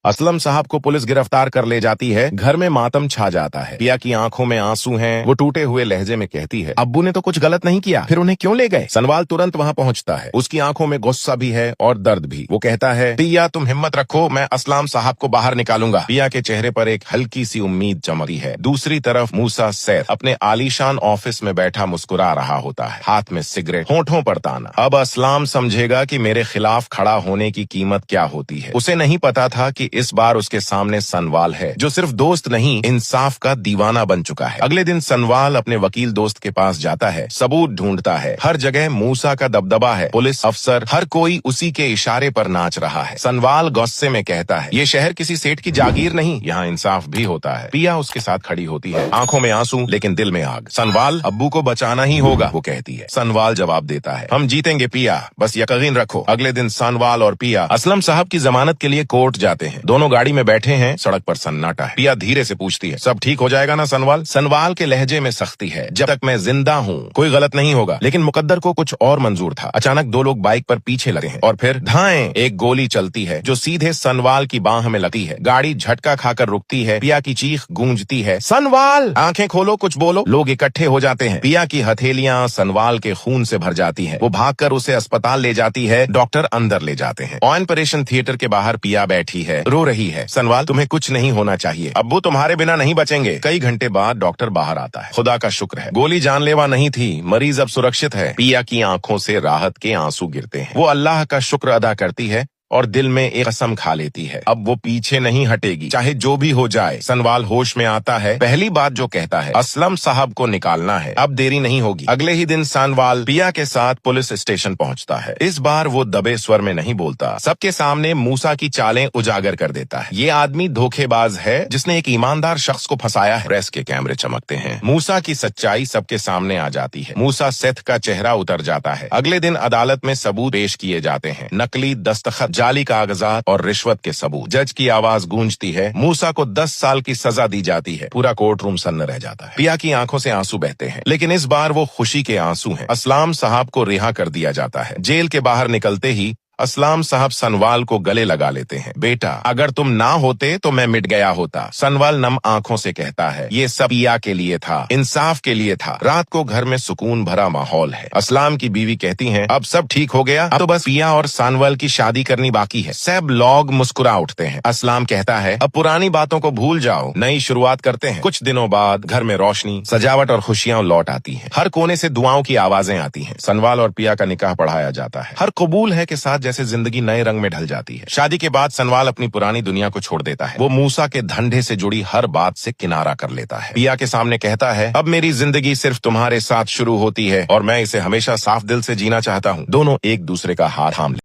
असलम साहब को पुलिस गिरफ्तार कर ले जाती है। घर में मातम छा जाता है। पिया की आंखों में आंसू हैं। वो टूटे हुए लहजे में कहती है, अब्बू ने तो कुछ गलत नहीं किया, फिर उन्हें क्यों ले गए? सनवाल तुरंत वहाँ पहुँचता है। उसकी आंखों में गुस्सा भी है और दर्द भी। वो कहता है, पिया तुम हिम्मत रखो, मैं असलाम साहब को बाहर निकालूंगा। पिया के चेहरे पर एक हल्की सी उम्मीद चमकती है। दूसरी तरफ मूसा सैफ अपने आलीशान ऑफिस में बैठा मुस्कुरा रहा होता है, हाथ में सिगरेट, होठों पर ताना। अब असलाम समझेगा कि मेरे खिलाफ खड़ा होने की कीमत क्या होती है। उसे नहीं पता था कि इस बार उसके सामने सनवाल है, जो सिर्फ दोस्त नहीं, इंसाफ का दीवाना बन चुका है। अगले दिन सनवाल अपने वकील दोस्त के पास जाता है, सबूत ढूंढता है। हर जगह मूसा का दबदबा है, पुलिस अफसर, हर कोई उसी के इशारे पर नाच रहा है। सनवाल गुस्से में कहता है, ये शहर किसी सेठ की जागीर नहीं, यहाँ इंसाफ भी होता है। पिया उसके साथ खड़ी होती है, आंखों में आंसू लेकिन दिल में आग। सनवाल, अब्बू को बचाना ही होगा, वो कहती है। सनवाल जवाब देता है, हम जीतेंगे पिया, बस यकीन रखो। अगले दिन सनवाल और पिया असलम साहब की जमानत के लिए कोर्ट जाते हैं। दोनों गाड़ी में बैठे हैं, सड़क पर सन्नाटा है। पिया धीरे से पूछती है, सब ठीक हो जाएगा ना सनवाल? सनवाल के लहजे में सख्ती है, जब तक मैं जिंदा हूँ कोई गलत नहीं होगा। लेकिन मुकद्दर को कुछ और मंजूर था। अचानक दो लोग बाइक पर पीछे लगे हैं और फिर धाएं, एक गोली चलती है जो सीधे सनवाल की बाह में लगती है। गाड़ी झटका खाकर रुकती है। पिया की चीख गूंजती है, सनवाल आंखें खोलो, कुछ बोलो। लोग इकट्ठे हो जाते हैं। पिया की हथेलियां सनवाल के खून से भर जाती है। वो भागकर उसे अस्पताल ले जाती है। डॉक्टर अंदर ले जाते हैं। ऑपरेशन थिएटर के बाहर पिया बैठी है, रो रही है। सनवाल, तुम्हें कुछ नहीं होना चाहिए, अब्बू तुम्हारे बिना नहीं बचेंगे। कई घंटे बाद डॉक्टर बाहर आता है। खुदा का शुक्र है, गोली जानलेवा नहीं थी, मरीज अब सुरक्षित है। पिया की आंखों से राहत के आंसू गिरते हैं। वो अल्लाह का शुक्र अदा करती है और दिल में एक कसम खा लेती है, अब वो पीछे नहीं हटेगी, चाहे जो भी हो जाए। सनवाल होश में आता है। पहली बात जो कहता है, असलम साहब को निकालना है, अब देरी नहीं होगी। अगले ही दिन सनवाल पिया के साथ पुलिस स्टेशन पहुंचता है। इस बार वो दबे स्वर में नहीं बोलता, सबके सामने मूसा की चालें उजागर कर देता है। ये आदमी धोखेबाज है जिसने एक ईमानदार शख्स को फंसाया है। प्रेस के कैमरे चमकते हैं। मूसा की सच्चाई सबके सामने आ जाती है। मूसा सेठ का चेहरा उतर जाता है। अगले दिन अदालत में सबूत पेश किए जाते हैं, नकली दस्तखत, जाली कागजात और रिश्वत के सबूत। जज की आवाज गूंजती है, मूसा को 10 साल की सजा दी जाती है। पूरा कोर्ट रूम सन्न रह जाता है। पिया की आंखों से आंसू बहते हैं, लेकिन इस बार वो खुशी के आंसू हैं। असलाम साहब को रिहा कर दिया जाता है। जेल के बाहर निकलते ही असलाम साहब सनवाल को गले लगा लेते हैं। बेटा, अगर तुम ना होते तो मैं मिट गया होता। सनवाल नम आंखों से कहता है, ये सब पिया के लिए था, इंसाफ के लिए था। रात को घर में सुकून भरा माहौल है। असलाम की बीवी कहती हैं, अब सब ठीक हो गया, अब तो बस पिया और सनवाल की शादी करनी बाकी है। सब लोग मुस्कुरा उठते हैं। असलाम कहता है, अब पुरानी बातों को भूल जाओ, नई शुरुआत करते हैं। कुछ दिनों बाद घर में रोशनी, सजावट और खुशियां लौट आती हैं। हर कोने से दुआओं की आवाजें आती हैं। सनवाल और पिया का निकाह पढ़ाया जाता है। हर कबूल है के साथ जैसे जिंदगी नए रंग में ढल जाती है। शादी के बाद सनवाल अपनी पुरानी दुनिया को छोड़ देता है। वो मूसा के धंधे से जुड़ी हर बात से किनारा कर लेता है। पिया के सामने कहता है, अब मेरी जिंदगी सिर्फ तुम्हारे साथ शुरू होती है और मैं इसे हमेशा साफ दिल से जीना चाहता हूँ। दोनों एक दूसरे का हाथ थाम